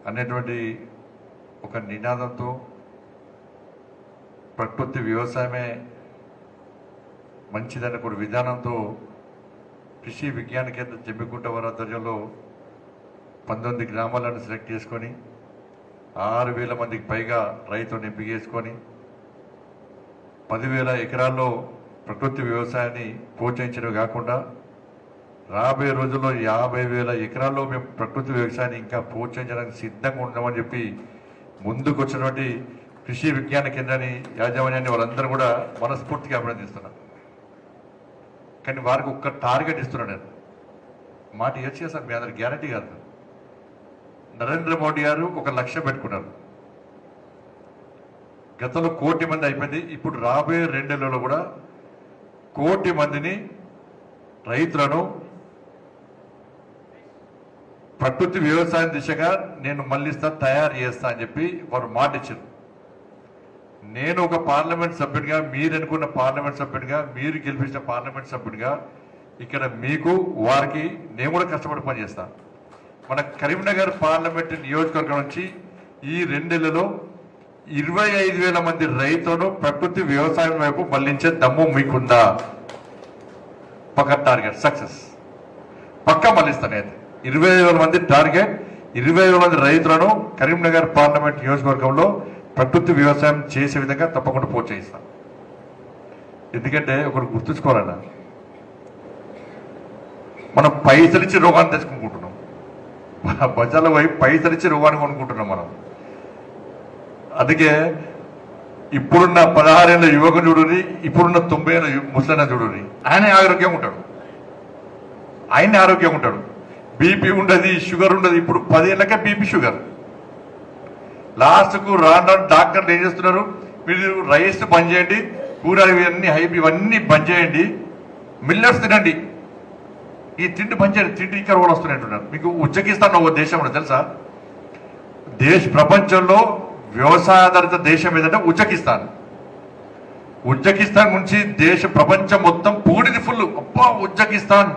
అనేటువంటి ఒక నినాదంతో ప్రకృతి వ్యవసాయమే మంచిదనే ఒక విధానంతో కృషి విజ్ఞాన కేంద్రం జమ్మికుంట వారి ఆధ్వర్యంలో 19 గ్రామాలను సెలెక్ట్ చేసుకొని 6,000 మందికి పైగా రైతులను ఎంపిక చేసుకొని 10,000 ఎకరాల్లో ప్రకృతి వ్యవసాయాన్ని ప్రోత్సహించడం కాకుండా రాబోయే రోజుల్లో 50,000 ఎకరాల్లో మేము ప్రకృతి వ్యవసాయాన్ని ఇంకా ప్రోత్సహించడానికి సిద్ధంగా ఉన్నామని చెప్పి ముందుకు వచ్చినటువంటి కృషి విజ్ఞాన కేంద్రాన్ని యాజమాన్యాన్ని వాళ్ళందరూ కూడా మనస్ఫూర్తిగా అభినందిస్తున్నారు. కానీ వారికి ఒక్క టార్గెట్ ఇస్తున్నాడు. నేను మాట ఇవ్వచ్చు సార్, మీ అందరికి గ్యారంటీ కాదు. నరేంద్ర మోడీ గారు 1 లక్ష్యం పెట్టుకున్నారు. గతంలో 1 కోటి మంది అయిపోయింది. ఇప్పుడు రాబోయే 2 నెలల్లో కూడా 1 కోటి మందిని రైతులను ప్రకృతి వ్యవసాయం దిశగా నేను మళ్ళిస్తా, తయారు చేస్తా అని చెప్పి వారు మాట ఇచ్చారు. నేను ఒక పార్లమెంట్ సభ్యుడిగా, మీరు అనుకున్న పార్లమెంట్ సభ్యుడిగా, మీరు గెలిపించిన పార్లమెంట్ సభ్యుడిగా ఇక్కడ మీకు వారికి నేను కూడా కష్టపడి పనిచేస్తాను. మన కరీంనగర్ పార్లమెంట్ నియోజకవర్గం నుంచి ఈ 2 నెలల్లో 25,000 మంది రైతులను ప్రకృతి వ్యవసాయం వైపు మళ్లించే దమ్ము మీకుందా? పక్క టార్గెట్ సక్సెస్ పక్కా మళ్ళిస్తాను. అయితే 25,000 మంది టార్గెట్, 25,000 మంది రైతులను కరీంనగర్ పార్లమెంట్ నియోజకవర్గంలో ప్రకృతి వ్యవసాయం చేసే విధంగా తప్పకుండా ప్రోత్సహిస్తాను. ఎందుకంటే ఒకరు గుర్తుంచుకోవాలన్నా, మనం పైసలిచ్చి రోగాన్ని తెచ్చుకుంటున్నాం. బజార్లో పోయి పైసలిచ్చి రోగాన్ని కొనుక్కుంటున్నాం మనం. అందుకే ఇప్పుడున్న 16 ఏళ్ళ యువకుని చూడుని, ఇప్పుడున్న 90 ఏళ్ళ ముసలైన చూడుని, ఆయన ఆరోగ్యంగా ఉంటాడు. ఆయన్ని ఆరోగ్యంగా ఉంటాడు. బీపీ ఉండదు, షుగర్ ఉండదు. ఇప్పుడు 10 ఏళ్ళకే బీపీ షుగర్. లాస్ట్కు రాను డాక్టర్లు ఏం చేస్తున్నారు, మీరు రైస్ బంద్ చేయండి, కూరలు ఇవన్నీ ఇవన్నీ బంద్ చేయండి, మిల్లెట్స్ తినండి, ఈ తిండి బంద్ చేయండి, తిండి ఇంకా కూడా వస్తున్నట్టున్నారు. మీకు ఉజ్బెకిస్తాన్ ఒక దేశం ఉండదు తెలుసా? ప్రపంచంలో వ్యవసాయాధారిత దేశం ఏదంటే ఉజ్బెకిస్తాన్. ఉజ్బెకిస్తాన్ నుంచి ప్రపంచం మొత్తం పూడిది ఫుల్. అబ్బా ఉజ్బెకిస్తాన్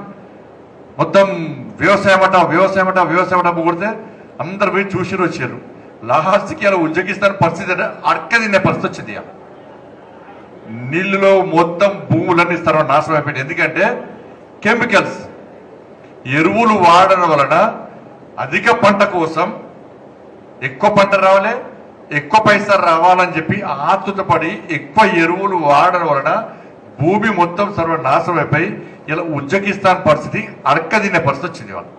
మొత్తం వ్యవసాయం అట కొడితే అందరు పోయి చూసి వచ్చారు. లాస్ట్కి అలా ఉజ్బెకిస్తాన్ పరిస్థితి అంటే అడకదిన్నే పరిస్థితి వచ్చింది. నీళ్ళలో మొత్తం భూములన్నీ నాశనం అయిపోయింది. ఎందుకంటే కెమికల్స్, ఎరువులు వాడడం వలన అధిక పంట కోసం ఎక్కువ పంట రావాలి, ఎక్కువ పైసలు రావాలని చెప్పి ఆతృతపడి ఎక్కువ ఎరువులు వాడడం వలన భూమి మొత్తం సర్వనాశనం అయిపోయి ఇలా ఉజ్బెకిస్తాన్ పరిస్థితి అడకదిన్నే పరిస్థితి వచ్చింది. వాళ్ళు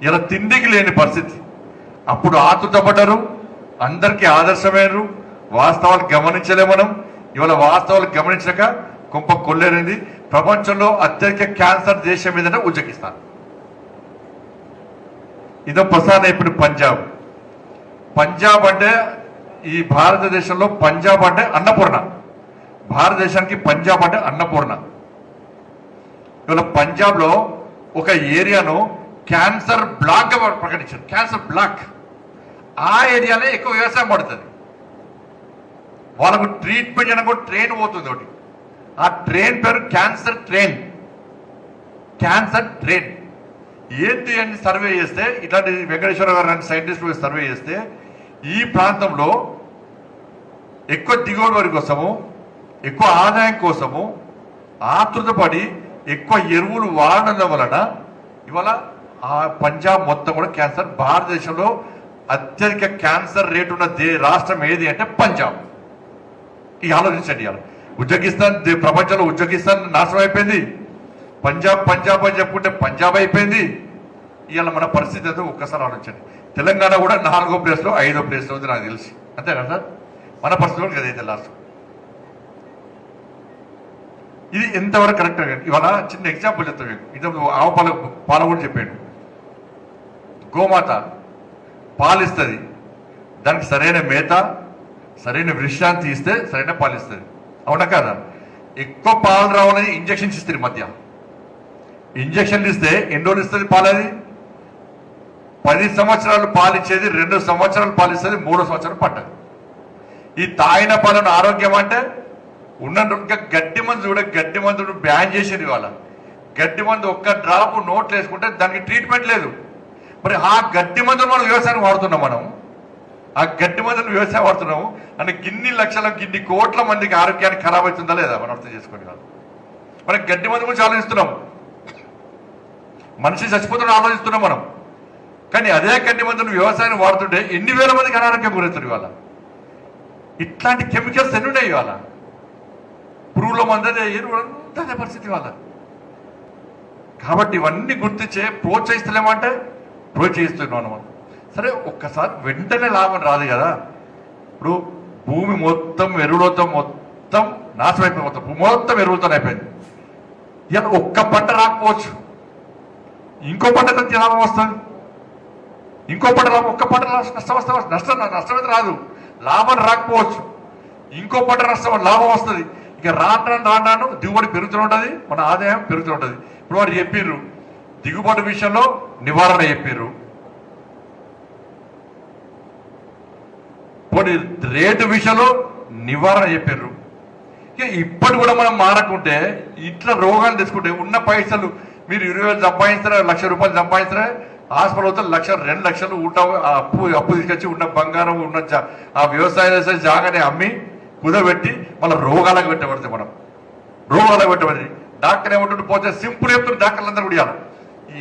ఇలా తిండికి లేని పరిస్థితి. అప్పుడు ఆతృతపడ్డారు, అందరికీ ఆదర్శమైనరు. వాస్తవాలు గమనించలే మనం. ఇవాళ వాస్తవాలు గమనించక కొంప కొల్లేరింది. ప్రపంచంలో అత్యధిక క్యాన్సర్ దేశం ఏదంటే ఉజ్బెకిస్తాన్. ఇదో ప్రసాద్. ఇప్పుడు పంజాబ్ అంటే ఈ భారతదేశంలో పంజాబ్ అంటే అన్నపూర్ణ. భారతదేశానికి పంజాబ్ అంటే అన్నపూర్ణ. ఇవాళ పంజాబ్లో ఒక ఏరియాను క్యాన్సర్ బ్లాక్ గా ప్రకటించారు. Cancer block. ఆ ఏరియాలో ఎక్కువ వ్యవసాయం పడుతుంది. వాళ్ళకు ట్రీట్మెంట్ చేయడానికి ట్రైన్ పోతుంది ఒకటి. ఆ ట్రైన్ పేరు క్యాన్సర్ ట్రైన్. ఏంటి అని సర్వే చేస్తే, ఇట్లాంటి వెంకటేశ్వర గారు లాంటి సైంటిస్టులు సర్వే చేస్తే, ఈ ప్రాంతంలో ఎక్కువ దిగుబడి కోసము, ఎక్కువ ఆదాయం కోసము ఆతృతపడి ఎక్కువ ఎరువులు వాడడం వలన ఇవాళ ఆ పంజాబ్ మొత్తం కూడా క్యాన్సర్. భారతదేశంలో అత్యధిక క్యాన్సర్ రేటు ఉన్న రాష్ట్రం ఏది అంటే పంజాబ్. ఈ ఆలోచించండి. ఉజ్బెకిస్తాన్ ప్రపంచంలో ఉజ్బెకిస్తాన్ నాశనం అయిపోయింది. పంజాబ్ అని చెప్పుకుంటే పంజాబ్ అయిపోయింది. ఇవాళ మన పరిస్థితి అయితే ఒక్కసారి ఆలోచించండి. తెలంగాణ కూడా 4వ ప్లేస్లో 5వ ప్లేస్లో ఉంది నాకు తెలిసి. అంతేనా సార్? మన పరిస్థితి కూడా కదైతే లాస్ట్. ఇది ఎంతవరకు కరెక్ట్? ఇవాళ చిన్న ఎగ్జాంపుల్ చెప్తాను మీకు. ఇది ఆవు పాల కూడా చెప్పాడు. గోమాత పాలిస్తుంది. దానికి సరైన మేత, సరైన విశ్రాంతి ఇస్తే సరైన పాలు ఇస్తుంది. అవునా కాదా? ఎక్కువ పాలు రావాలని ఇంజక్షన్స్ ఇస్తుంది. మధ్య ఇంజక్షన్లు ఇస్తే ఎన్ని రోజులు ఇస్తుంది పాలది? 10 సంవత్సరాలు పాలిచ్చేది 2 సంవత్సరాలు పాలిస్తుంది, 3వ సంవత్సరం పట్టదు. ఈ తాగిన పాలను ఆరోగ్యం అంటే ఇంకా గడ్డి మందు బ్యాన్ చేసేది. వాళ్ళ గడ్డి మందు ఒక్క డ్రాప్ నోట్లు వేసుకుంటే దానికి ట్రీట్మెంట్ లేదు. మరి ఆ గడ్డి మందులు మనం వ్యవసాయం వాడుతున్నాం, మనం ఆ గడ్డి మందులు వ్యవసాయం వాడుతున్నాము అంటే గిన్ని లక్షల గిన్ని కోట్ల మందికి ఆరోగ్యానికి ఖరాబ్ అవుతుందా లేదా మనం అర్థం చేసుకుని కాదు. మనకి గడ్డి మందు గురించి ఆలోచిస్తున్నాం, మనిషి చచ్చిపోతున్న ఆలోచిస్తున్నాం మనం. కానీ అదే గడ్డి మందులు వ్యవసాయం వాడుతుంటే ఎన్ని వేల మందికి అనారోగ్యం గురవుతుంది ఇవాళ. ఇట్లాంటి కెమికల్స్ ఎన్ని ఉన్నాయి ఇవాళ. పురుగుల మందదే అంతే పరిస్థితి ఇవాళ. కాబట్టి ఇవన్నీ గుర్తించే ప్రోత్సహిస్తలేమంటే ప్రోత్సహిస్తున్నాం మనం. సరే ఒక్కసారి వెంటనే లాభం రాదు కదా. ఇప్పుడు భూమి మొత్తం ఎరువులతో మొత్తం నాశనం అయిపోయి మొత్తం భూమి మొత్తం ఎరువులతో అయిపోయింది. ఇలా ఒక్క పంట రాకపోవచ్చు, ఇంకో పంట లాభం వస్తుంది, ఇంకో పంట లాభం, ఒక్క పంట నష్టం వస్తుంది. నష్టమైతే రాదు, లాభం రాకపోవచ్చు, ఇంకో పంట నష్టం లాభం వస్తుంది. ఇక రాను దిగుబడి పెరుగుతూ ఉంటుంది, మన ఆదాయం పెరుగుతూ ఉంటుంది. ఇప్పుడు వారు చెప్పిర్రు దిగుబడి విషయంలో నివారణ చెప్పిర్రు, పోనీ రేటు విషయంలో నివారణ చెప్పారు. ఇక ఇప్పటి కూడా మనం మారకుంటే ఇట్లా రోగాలు తెచ్చుకుంటే ఉన్న పైసలు మీరు 20,000 సంపాదిస్తారా, ₹1,00,000 సంపాదిస్తారా, హాస్పిటల్ అవుతారు 1,00,000 2 లక్షలు అప్పు తీసుకొచ్చి ఉన్న బంగారం ఉన్న ఆ వ్యవసాయ జాగానే అమ్మి కుదబెట్టి మళ్ళీ రోగాలకు పెట్టబడతాయి. మనం రోగాలకు పెట్టబడి డాక్టర్ ఏమంటుంటే పోతే సింపుల్ చెప్తున్నారు డాక్టర్లు అందరూ కూడా ఇవ్వాలి.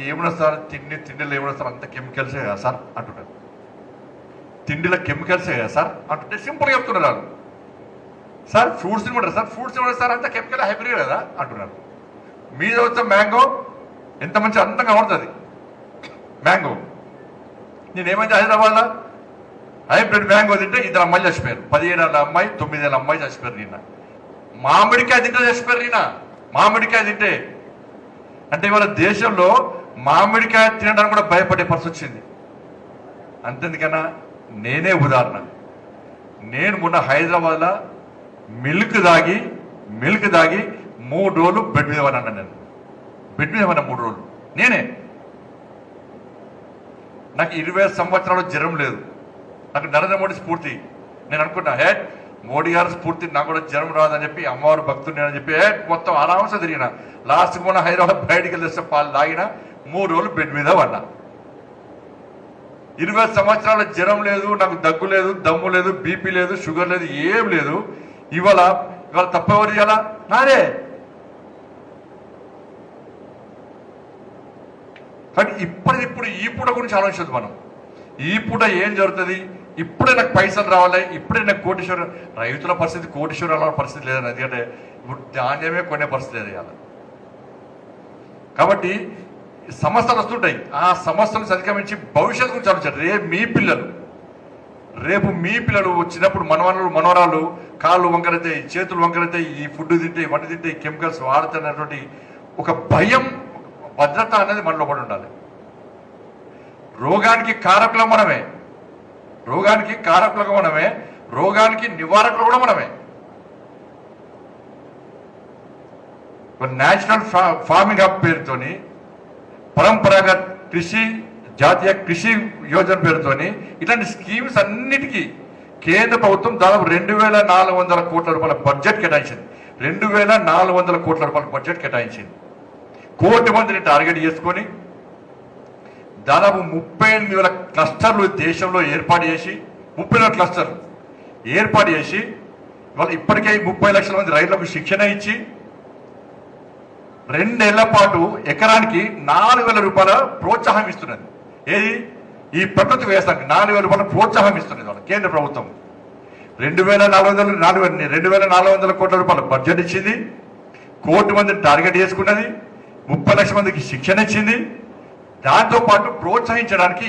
ఏమన్నా సార్ తిండిలో ఏమన్నా సార్ అంత కెమికల్సే కదా సార్ అంటున్నారు. తిండిలో కెమికల్సే కదా సార్ అంటుంటే సింపుల్గా చెప్తున్నారు వాళ్ళు. సార్ ఫ్రూట్స్ ఇవ్వడం సార్, ఫ్రూట్స్ ఇవ్వడం సార్ అంతా కెమికల్ హైబ్రిడ్ కదా అంటున్నారు. మీద వచ్చే మ్యాంగో ఎంత మంచి అందంగా ఉంటుంది మ్యాంగో. నేనేమైతే హైదరాబాద్లో హైబ్రిడ్ మ్యాంగో తింటే 2 అమ్మాయిలు చచ్చిపోయారు, 17 ఏళ్ళ అమ్మాయి 9 ఏళ్ళ అమ్మాయి చచ్చిపోయారు. నిన్న మామిడికాయ తింటే చచ్చిపోయారు. నిన్న మామిడికాయ తింటే అంటే ఇవాళ దేశంలో మామిడికాయ తినడానికి కూడా భయపడే పరిస్థితి వచ్చింది. అంతేందుకన్నా నేనే ఉదాహరణ. నేను మొన్న హైదరాబాద్లో మిల్క్ దాగి 3 రోజులు బెడ్ మీద అన్నా. నేను బెడ్ మీద ఉన్నా 3 రోజులు. నేనే నాకు 20 సంవత్సరాలు జ్వరం లేదు. నాకు నరేంద్ర మోడీ స్ఫూర్తి. నేను అనుకున్నా మోడీ గారు స్ఫూర్తి నాకు కూడా జ్వరం రాదని చెప్పి అమ్మవారు భక్తుని అని చెప్పి మొత్తం ఆరాంస తిరిగిన. లాస్ట్కి మొన్న హైదరాబాద్ బయటికి వెళ్ళేస్తే పాలు తాగిన 3 రోజులు బెడ్ మీద పడ్డా. 20 సంవత్సరాల జ్వరం లేదు, నాకు దగ్గు లేదు, దమ్ము లేదు, బీపీ లేదు, షుగర్ లేదు, ఏం లేదు. ఇవాళ తప్పెవరు ఇవాళ నాదే. కానీ ఇప్పుడు ఈ పూట గురించి ఆలోచించదు మనం. ఈ పూట ఏం జరుగుతుంది, ఇప్పుడే నాకు పైసలు రావాలి, ఇప్పుడే నాకు కోటీశ్వరం. రైతుల పరిస్థితి కోటీశ్వరాల పరిస్థితి లేదని, ఎందుకంటే ఇప్పుడు ధాన్యమే కొనే పరిస్థితి లేదు ఇవాళ. కాబట్టి సమస్యలు వస్తుంటాయి, ఆ సమస్యలను అధిగమించి భవిష్యత్తు గురించి ఆలోచించారు. రేపు మీ పిల్లలు వచ్చినప్పుడు మనవరాలు కాళ్ళు వంకరైతాయి, చేతులు వంకరైతాయి, ఈ ఫుడ్ తింటే ఇవన్నీ తింటే ఈ కెమికల్స్ వాడుతున్నటువంటి ఒక భయం, భద్రత అనేది మనలో పడి ఉండాలి. రోగానికి కారకులం మనమే, రోగానికి నివారకులు కూడా మనమే. నేషనల్ ఫార్మింగ్ హబ్ పేరుతోని, పరంపరాగత కృషి, జాతీయ కృషి యోజన పేరుతోని ఇట్లాంటి స్కీమ్స్ అన్నిటికీ కేంద్ర ప్రభుత్వం దాదాపు 2,400 కోట్ల రూపాయల బడ్జెట్ కేటాయించింది. 2,400 కోట్ల రూపాయల బడ్జెట్ కేటాయించింది. 1 కోటి మందిని టార్గెట్ చేసుకొని దాదాపు 38,000 క్లస్టర్లు దేశంలో ఏర్పాటు చేసి, 30,000 క్లస్టర్లు ఏర్పాటు చేసి వాళ్ళు ఇప్పటికే 30 లక్షల మంది రైతులకు శిక్షణ ఇచ్చి 2 ఏళ్ల పాటు ఎకరానికి 4,000 రూపాయల ప్రోత్సాహం ఇస్తున్నది. ఏది ఈ ప్రకృతి వ్యవసాయానికి 4,000 రూపాయల ప్రోత్సాహం ఇస్తున్నది వాళ్ళ కేంద్ర ప్రభుత్వం. 2,400 కోట్ల రూపాయల బడ్జెట్ ఇచ్చింది, 1 కోటి మందిని టార్గెట్ చేసుకున్నది, 30 లక్షల మందికి శిక్షణ ఇచ్చింది. దాంతో పాటు ప్రోత్సహించడానికి